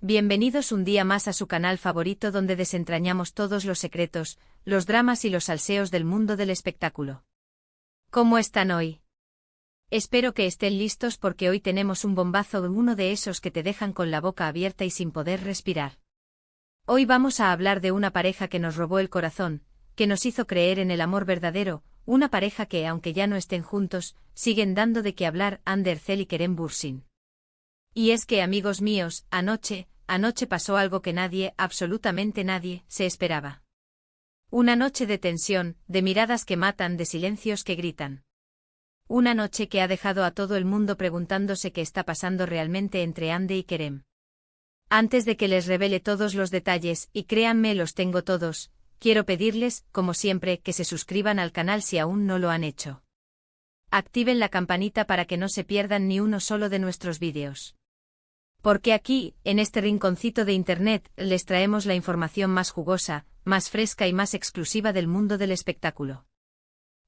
Bienvenidos un día más a su canal favorito donde desentrañamos todos los secretos, los dramas y los salseos del mundo del espectáculo. ¿Cómo están hoy? Espero que estén listos porque hoy tenemos un bombazo, uno de esos que te dejan con la boca abierta y sin poder respirar. Hoy vamos a hablar de una pareja que nos robó el corazón, que nos hizo creer en el amor verdadero, una pareja que, aunque ya no estén juntos, siguen dando de qué hablar, Hande Erçel y Kerem Bürsin. Y es que, amigos míos, anoche pasó algo que nadie, absolutamente nadie, se esperaba. Una noche de tensión, de miradas que matan, de silencios que gritan. Una noche que ha dejado a todo el mundo preguntándose qué está pasando realmente entre Hande y Kerem. Antes de que les revele todos los detalles, y créanme, los tengo todos, quiero pedirles, como siempre, que se suscriban al canal si aún no lo han hecho. Activen la campanita para que no se pierdan ni uno solo de nuestros vídeos. Porque aquí, en este rinconcito de Internet, les traemos la información más jugosa, más fresca y más exclusiva del mundo del espectáculo.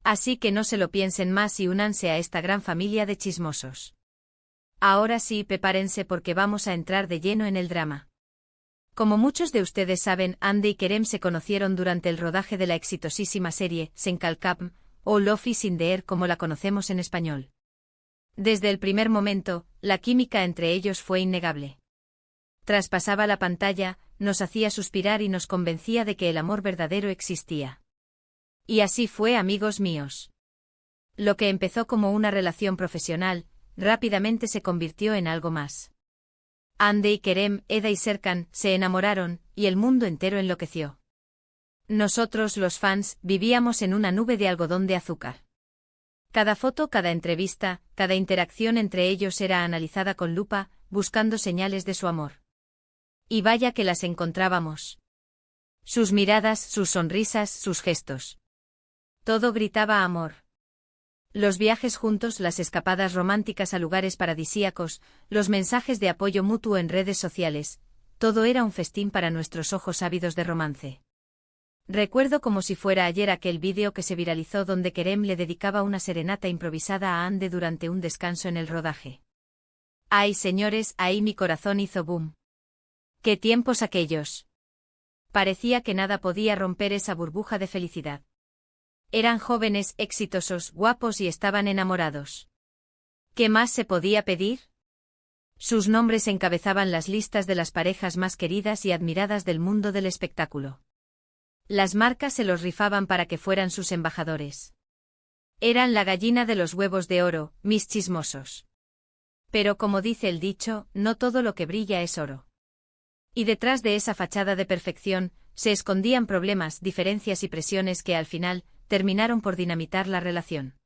Así que no se lo piensen más y únanse a esta gran familia de chismosos. Ahora sí, prepárense porque vamos a entrar de lleno en el drama. Como muchos de ustedes saben, Hande y Kerem se conocieron durante el rodaje de la exitosísima serie Senkalkam, o Love is in the Air como la conocemos en español. Desde el primer momento, la química entre ellos fue innegable. Traspasaba la pantalla, nos hacía suspirar y nos convencía de que el amor verdadero existía. Y así fue, amigos míos. Lo que empezó como una relación profesional, rápidamente se convirtió en algo más. Hande y Kerem, Eda y Serkan, se enamoraron, y el mundo entero enloqueció. Nosotros, los fans, vivíamos en una nube de algodón de azúcar. Cada foto, cada entrevista, cada interacción entre ellos era analizada con lupa, buscando señales de su amor. Y vaya que las encontrábamos. Sus miradas, sus sonrisas, sus gestos. Todo gritaba amor. Los viajes juntos, las escapadas románticas a lugares paradisíacos, los mensajes de apoyo mutuo en redes sociales, todo era un festín para nuestros ojos ávidos de romance. Recuerdo como si fuera ayer aquel vídeo que se viralizó donde Kerem le dedicaba una serenata improvisada a Hande durante un descanso en el rodaje. ¡Ay, señores, ahí mi corazón hizo boom! ¡Qué tiempos aquellos! Parecía que nada podía romper esa burbuja de felicidad. Eran jóvenes, exitosos, guapos y estaban enamorados. ¿Qué más se podía pedir? Sus nombres encabezaban las listas de las parejas más queridas y admiradas del mundo del espectáculo. Las marcas se los rifaban para que fueran sus embajadores. Eran la gallina de los huevos de oro, mis chismosos. Pero como dice el dicho, no todo lo que brilla es oro. Y detrás de esa fachada de perfección, se escondían problemas, diferencias y presiones que al final, terminaron por dinamitar la relación.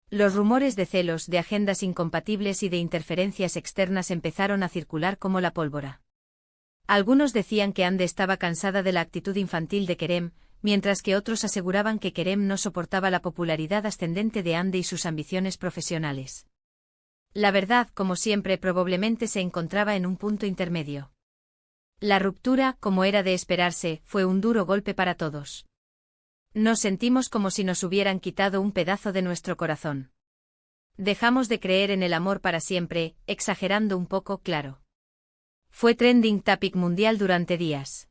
Los rumores de celos, de agendas incompatibles y de interferencias externas empezaron a circular como la pólvora. Algunos decían que Hande estaba cansada de la actitud infantil de Kerem, mientras que otros aseguraban que Kerem no soportaba la popularidad ascendente de Hande y sus ambiciones profesionales. La verdad, como siempre, probablemente se encontraba en un punto intermedio. La ruptura, como era de esperarse, fue un duro golpe para todos. Nos sentimos como si nos hubieran quitado un pedazo de nuestro corazón. Dejamos de creer en el amor para siempre, exagerando un poco, claro. Fue trending topic mundial durante días.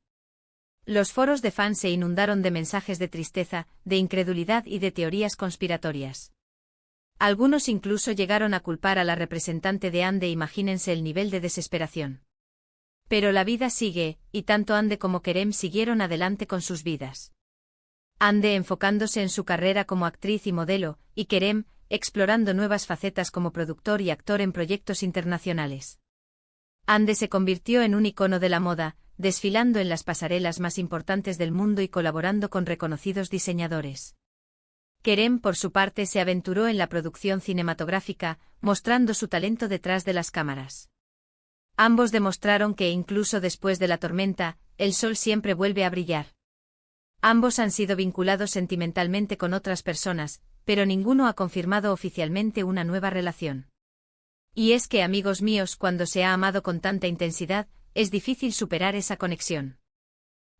Los foros de fans se inundaron de mensajes de tristeza, de incredulidad y de teorías conspiratorias. Algunos incluso llegaron a culpar a la representante de Hande, imagínense el nivel de desesperación. Pero la vida sigue, y tanto Hande como Kerem siguieron adelante con sus vidas. Hande enfocándose en su carrera como actriz y modelo, y Kerem, explorando nuevas facetas como productor y actor en proyectos internacionales. Hande se convirtió en un icono de la moda, desfilando en las pasarelas más importantes del mundo y colaborando con reconocidos diseñadores. Kerem, por su parte, se aventuró en la producción cinematográfica, mostrando su talento detrás de las cámaras. Ambos demostraron que incluso después de la tormenta, el sol siempre vuelve a brillar. Ambos han sido vinculados sentimentalmente con otras personas, pero ninguno ha confirmado oficialmente una nueva relación. Y es que, amigos míos, cuando se ha amado con tanta intensidad, es difícil superar esa conexión.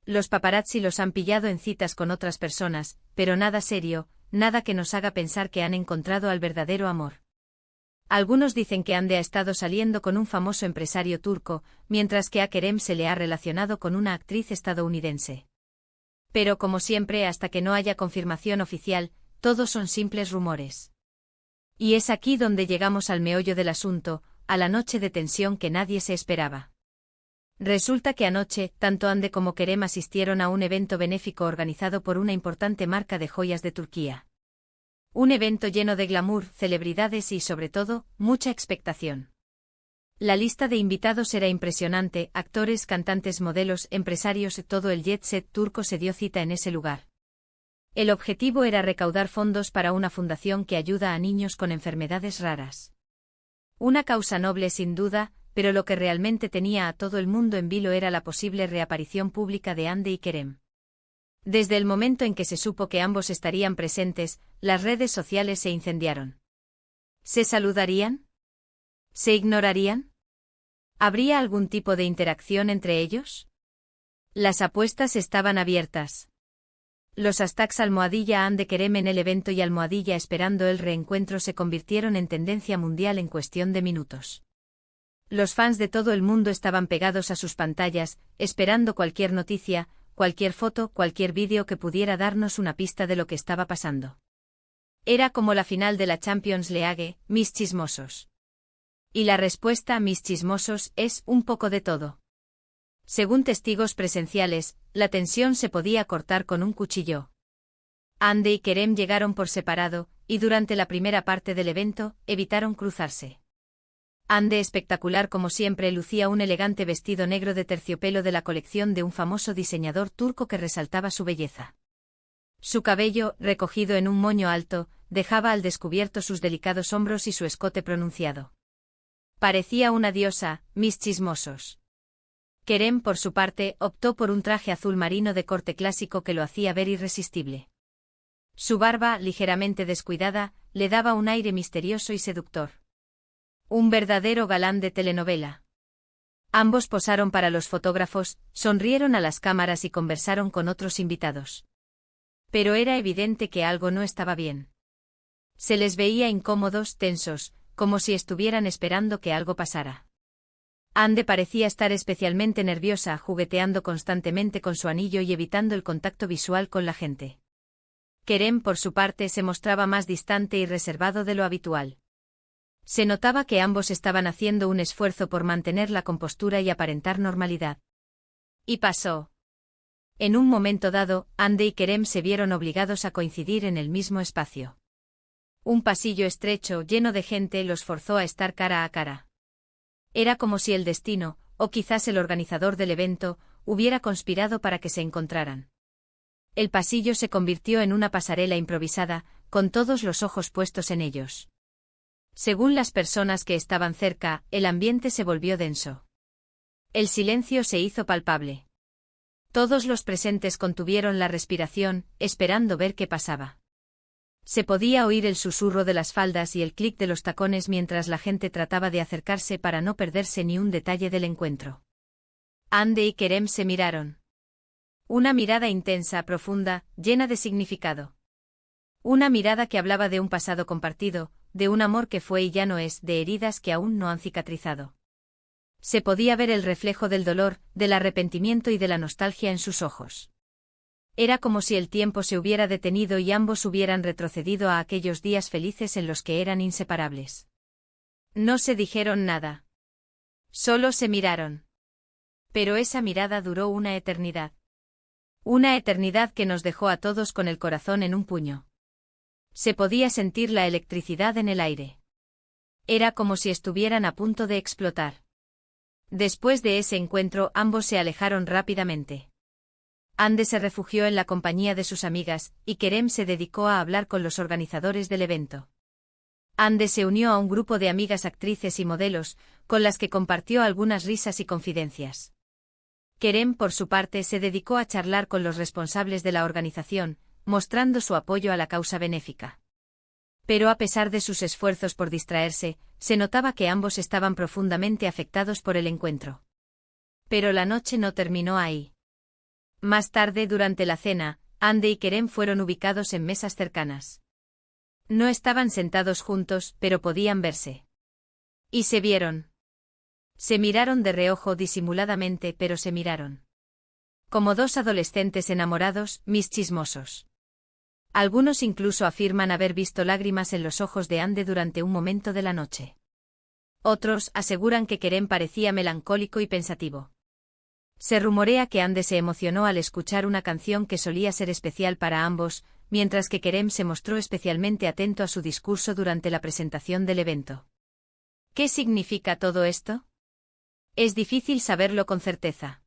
Los paparazzi los han pillado en citas con otras personas, pero nada serio, nada que nos haga pensar que han encontrado al verdadero amor. Algunos dicen que Hande ha estado saliendo con un famoso empresario turco, mientras que a Kerem se le ha relacionado con una actriz estadounidense. Pero como siempre, hasta que no haya confirmación oficial, todos son simples rumores. Y es aquí donde llegamos al meollo del asunto, a la noche de tensión que nadie se esperaba. Resulta que anoche, tanto Hande como Kerem asistieron a un evento benéfico organizado por una importante marca de joyas de Turquía. Un evento lleno de glamour, celebridades y, sobre todo, mucha expectación. La lista de invitados era impresionante: actores, cantantes, modelos, empresarios, todo el jet set turco se dio cita en ese lugar. El objetivo era recaudar fondos para una fundación que ayuda a niños con enfermedades raras. Una causa noble sin duda, pero lo que realmente tenía a todo el mundo en vilo era la posible reaparición pública de Hande y Kerem. Desde el momento en que se supo que ambos estarían presentes, las redes sociales se incendiaron. ¿Se saludarían? ¿Se ignorarían? ¿Habría algún tipo de interacción entre ellos? Las apuestas estaban abiertas. Los hashtags #Hande Kerem en el evento y #esperando el reencuentro se convirtieron en tendencia mundial en cuestión de minutos. Los fans de todo el mundo estaban pegados a sus pantallas, esperando cualquier noticia, cualquier foto, cualquier vídeo que pudiera darnos una pista de lo que estaba pasando. Era como la final de la Champions League, mis chismosos. Y la respuesta, mis chismosos, es un poco de todo. Según testigos presenciales, la tensión se podía cortar con un cuchillo. Hande y Kerem llegaron por separado, y durante la primera parte del evento, evitaron cruzarse. Hande, espectacular como siempre, lucía un elegante vestido negro de terciopelo de la colección de un famoso diseñador turco que resaltaba su belleza. Su cabello, recogido en un moño alto, dejaba al descubierto sus delicados hombros y su escote pronunciado. Parecía una diosa, mis chismosos. Kerem, por su parte, optó por un traje azul marino de corte clásico que lo hacía ver irresistible. Su barba, ligeramente descuidada, le daba un aire misterioso y seductor. Un verdadero galán de telenovela. Ambos posaron para los fotógrafos, sonrieron a las cámaras y conversaron con otros invitados. Pero era evidente que algo no estaba bien. Se les veía incómodos, tensos, como si estuvieran esperando que algo pasara. Hande parecía estar especialmente nerviosa, jugueteando constantemente con su anillo y evitando el contacto visual con la gente. Kerem, por su parte, se mostraba más distante y reservado de lo habitual. Se notaba que ambos estaban haciendo un esfuerzo por mantener la compostura y aparentar normalidad. Y pasó. En un momento dado, Hande y Kerem se vieron obligados a coincidir en el mismo espacio. Un pasillo estrecho, lleno de gente, los forzó a estar cara a cara. Era como si el destino, o quizás el organizador del evento, hubiera conspirado para que se encontraran. El pasillo se convirtió en una pasarela improvisada, con todos los ojos puestos en ellos. Según las personas que estaban cerca, el ambiente se volvió denso. El silencio se hizo palpable. Todos los presentes contuvieron la respiración, esperando ver qué pasaba. Se podía oír el susurro de las faldas y el clic de los tacones mientras la gente trataba de acercarse para no perderse ni un detalle del encuentro. Hande y Kerem se miraron. Una mirada intensa, profunda, llena de significado. Una mirada que hablaba de un pasado compartido, de un amor que fue y ya no es, de heridas que aún no han cicatrizado. Se podía ver el reflejo del dolor, del arrepentimiento y de la nostalgia en sus ojos. Era como si el tiempo se hubiera detenido y ambos hubieran retrocedido a aquellos días felices en los que eran inseparables. No se dijeron nada. Solo se miraron. Pero esa mirada duró una eternidad. Una eternidad que nos dejó a todos con el corazón en un puño. Se podía sentir la electricidad en el aire. Era como si estuvieran a punto de explotar. Después de ese encuentro, ambos se alejaron rápidamente. Hande se refugió en la compañía de sus amigas, y Kerem se dedicó a hablar con los organizadores del evento. Hande se unió a un grupo de amigas actrices y modelos, con las que compartió algunas risas y confidencias. Kerem, por su parte, se dedicó a charlar con los responsables de la organización, mostrando su apoyo a la causa benéfica. Pero a pesar de sus esfuerzos por distraerse, se notaba que ambos estaban profundamente afectados por el encuentro. Pero la noche no terminó ahí. Más tarde, durante la cena, Hande y Kerem fueron ubicados en mesas cercanas. No estaban sentados juntos, pero podían verse. Y se vieron. Se miraron de reojo disimuladamente, pero se miraron. Como dos adolescentes enamorados, mis chismosos. Algunos incluso afirman haber visto lágrimas en los ojos de Ande durante un momento de la noche. Otros aseguran que Kerem parecía melancólico y pensativo. Se rumorea que Ande se emocionó al escuchar una canción que solía ser especial para ambos, mientras que Kerem se mostró especialmente atento a su discurso durante la presentación del evento. ¿Qué significa todo esto? Es difícil saberlo con certeza.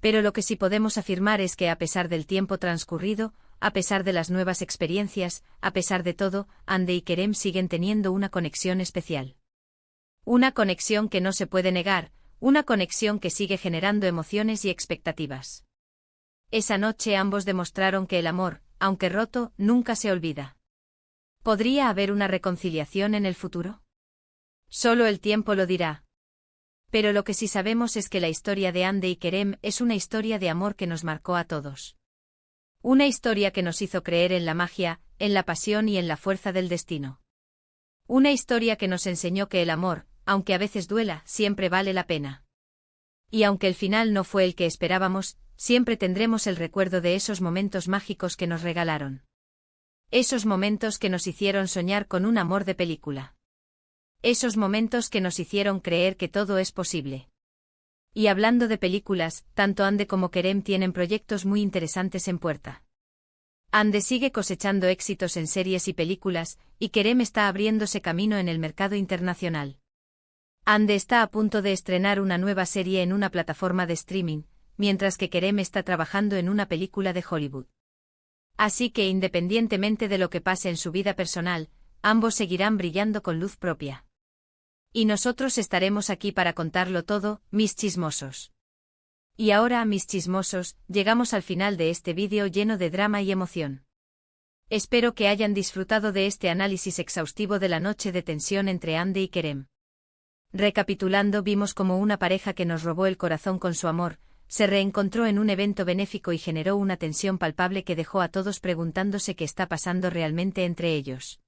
Pero lo que sí podemos afirmar es que a pesar del tiempo transcurrido, a pesar de las nuevas experiencias, a pesar de todo, Ande y Kerem siguen teniendo una conexión especial. Una conexión que no se puede negar, una conexión que sigue generando emociones y expectativas. Esa noche ambos demostraron que el amor, aunque roto, nunca se olvida. ¿Podría haber una reconciliación en el futuro? Solo el tiempo lo dirá. Pero lo que sí sabemos es que la historia de Ande y Kerem es una historia de amor que nos marcó a todos. Una historia que nos hizo creer en la magia, en la pasión y en la fuerza del destino. Una historia que nos enseñó que el amor, aunque a veces duela, siempre vale la pena. Y aunque el final no fue el que esperábamos, siempre tendremos el recuerdo de esos momentos mágicos que nos regalaron. Esos momentos que nos hicieron soñar con un amor de película. Esos momentos que nos hicieron creer que todo es posible. Y hablando de películas, tanto Ande como Kerem tienen proyectos muy interesantes en puerta. Ande sigue cosechando éxitos en series y películas, y Kerem está abriéndose camino en el mercado internacional. Ande está a punto de estrenar una nueva serie en una plataforma de streaming, mientras que Kerem está trabajando en una película de Hollywood. Así que independientemente de lo que pase en su vida personal, ambos seguirán brillando con luz propia. Y nosotros estaremos aquí para contarlo todo, mis chismosos. Y ahora, mis chismosos, llegamos al final de este vídeo lleno de drama y emoción. Espero que hayan disfrutado de este análisis exhaustivo de la noche de tensión entre Ande y Kerem. Recapitulando, vimos como una pareja que nos robó el corazón con su amor, se reencontró en un evento benéfico y generó una tensión palpable que dejó a todos preguntándose qué está pasando realmente entre ellos.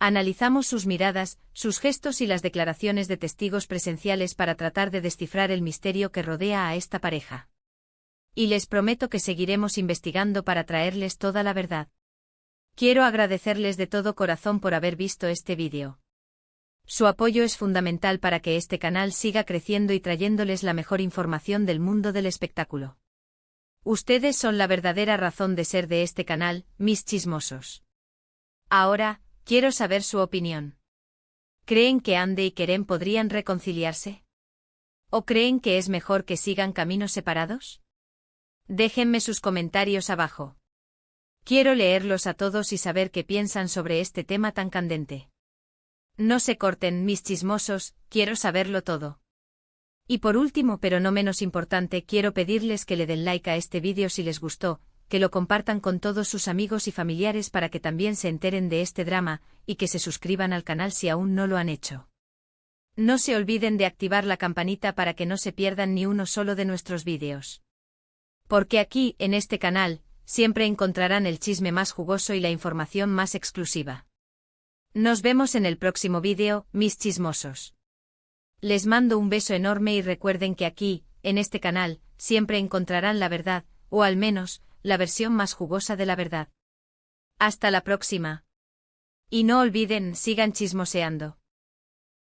Analizamos sus miradas, sus gestos y las declaraciones de testigos presenciales para tratar de descifrar el misterio que rodea a esta pareja. Y les prometo que seguiremos investigando para traerles toda la verdad. Quiero agradecerles de todo corazón por haber visto este vídeo. Su apoyo es fundamental para que este canal siga creciendo y trayéndoles la mejor información del mundo del espectáculo. Ustedes son la verdadera razón de ser de este canal, mis chismosos. Ahora, quiero saber su opinión. ¿Creen que Ande y Kerem podrían reconciliarse? ¿O creen que es mejor que sigan caminos separados? Déjenme sus comentarios abajo. Quiero leerlos a todos y saber qué piensan sobre este tema tan candente. No se corten, mis chismosos, quiero saberlo todo. Y por último, pero no menos importante, quiero pedirles que le den like a este vídeo si les gustó, que lo compartan con todos sus amigos y familiares para que también se enteren de este drama, y que se suscriban al canal si aún no lo han hecho. No se olviden de activar la campanita para que no se pierdan ni uno solo de nuestros vídeos. Porque aquí, en este canal, siempre encontrarán el chisme más jugoso y la información más exclusiva. Nos vemos en el próximo vídeo, mis chismosos. Les mando un beso enorme y recuerden que aquí, en este canal, siempre encontrarán la verdad, o al menos, la versión más jugosa de la verdad. Hasta la próxima. Y no olviden, sigan chismoseando.